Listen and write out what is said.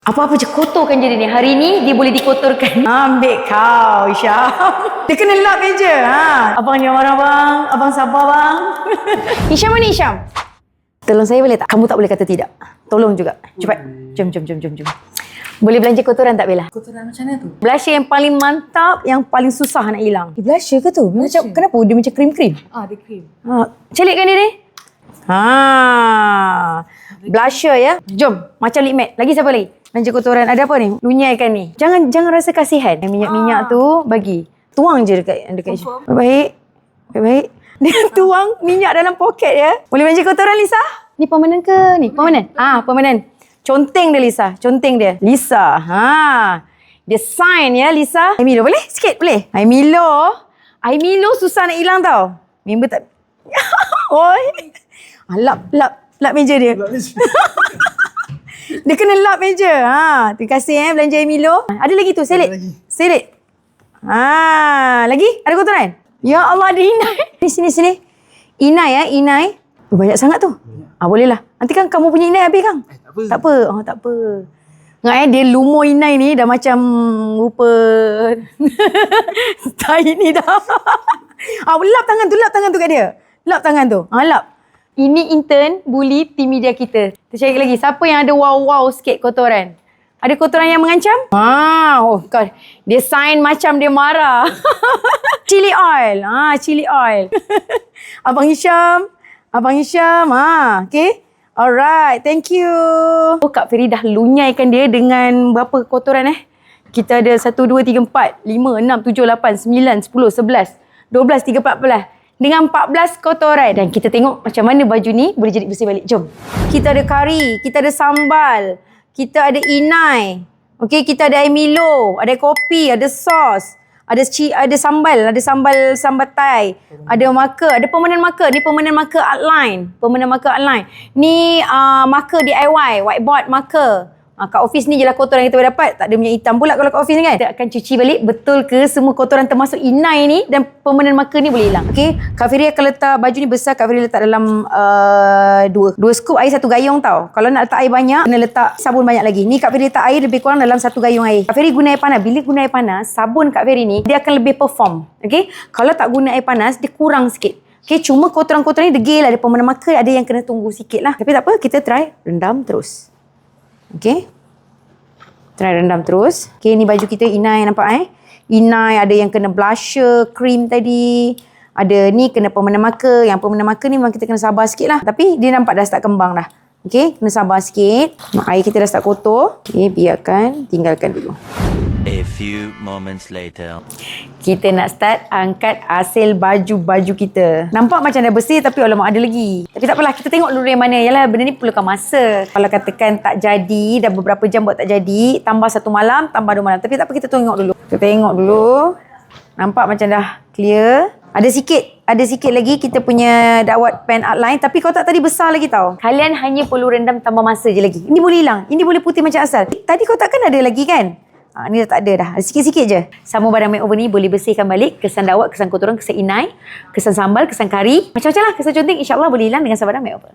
Apa-apa je kotorkan je dia ni. Hari ni dia boleh dikotorkan. Ambil kau, Isyam. Dia kena lap je. Abang jangan marah bang. Abang sabar bang. Isyam mana Isyam? Tolong saya boleh tak? Kamu tak boleh kata tidak. Tolong juga. Cepat. Jom. Boleh belanja kotoran tak Bella? Kotoran macam mana tu? Blusher yang paling mantap, yang paling susah nak hilang. Blusher ke tu? Macam, kenapa? Dia macam krim-krim. Dia krim. Celikkan dia ni. Blusher ya. Jom. Macam lip matte. Lagi siapa lagi? Belanja kotoran. Ada apa ni? Lunyaikan ni. Jangan rasa kasihan. Minyak-minyak tu bagi. Tuang je dekat Isyam. Baik. Dia tuang minyak dalam poket ya. Boleh belanja kotoran Lisa? Ni permanent ke ni? Permanent? Permanent. Conteng dia Lisa. Lisa. Dia sign ya Lisa. Air Milo boleh? Sikit boleh? Air Milo susah nak hilang tau. Member tak. Oi. Lap meja dia. Dia kena lap meja. Terima kasih belanja air Milo. Ada lagi tu, selit. Lagi? Ada kotoran? Ya Allah, ada inai. Sini. Inai. Banyak sangat tu. Boleh lah. Nanti kan kamu punya inai habis kan? Tak apa. Dia lumur inai ni dah macam rupa tai ni dah. Lap tangan tu kat dia. Lap tangan tu. Lap. Ini intern bully tim media kita. Kita cari lagi. Siapa yang ada wow sikit kotoran? Ada kotoran yang mengancam? God. Dia sign macam dia marah. Chili oil. Abang Hisham. Okay. Alright. Thank you. Kak Feri dah lunyaikan dia dengan berapa kotoran Kita ada 1, 2, 3, 4, 5, 6, 7, 8, 9, 10, 11, 12, 13, 14. Dengan 14 kotoran. Dan kita tengok macam mana baju ni boleh jadi bersih balik. Jom. Kita ada kari, kita ada sambal, kita ada inai. Okey, kita ada air Milo, ada kopi, ada sos, ada sambal Thai, ada marker, ada permanent marker. Ni permanent marker outline. Ni marker DIY, whiteboard marker. Kat office ni je lah kotoran yang kita boleh dapat. Tak ada minyak hitam pula kalau kat office ni kan. Kita akan cuci balik betul ke semua kotoran termasuk inai ni dan permanent marker ni boleh hilang. Okay. Kak Feri akan letak baju ni besar. Kak Feri letak dalam dua scoop air, 1 gayung tau. Kalau nak letak air banyak, kena letak sabun banyak lagi. Ni Kak Feri letak air lebih kurang dalam 1 gayung air. Kak Feri guna air panas. Bila guna air panas, sabun Kak Feri ni dia akan lebih perform. Okay. Kalau tak guna air panas, dia kurang sikit. Okay, cuma kotoran-kotoran ni degil. Ada permanent marker, ada yang kena tunggu sikit lah. Tapi tak apa, kita try rendam terus. Okay. Try rendam terus. Okay, ni baju kita inai, nampak Inai, ada yang kena blusher, cream tadi. Ada ni kena permanent marker. Yang permanent marker ni memang kita kena sabar sikit lah. Tapi dia nampak dah start kembang dah. Okay, kena sabar sikit. Air kita dah start kotor. Okay, tinggalkan dulu. A few moments later. Kita nak start angkat hasil baju-baju kita. Nampak macam dah bersih tapi alamak ada lagi. Tapi tak apalah, kita tengok dulu yang mana. Yalah, benda ni perlukan masa. Kalau katakan tak jadi, dah beberapa jam buat tak jadi, tambah 1 malam, tambah 2 malam. Tapi tak apa, kita tengok dulu. Nampak macam dah clear. Ada sikit lagi kita punya dakwat pen outline. Tapi kalau tak tadi besar lagi tau. Kalian hanya perlu rendam tambah masa je lagi. Ini boleh hilang. Ini boleh putih macam asal. Tadi kau takkan ada lagi kan? Ni dah tak ada dah. Sikit-sikit je. Sama barang makeover ni boleh bersihkan balik. Kesan dawat, kesan kotoran, kesan inai, kesan sambal, kesan kari. Macam-macam lah. Kesan conteng insyaAllah boleh hilang dengan sama barang makeover.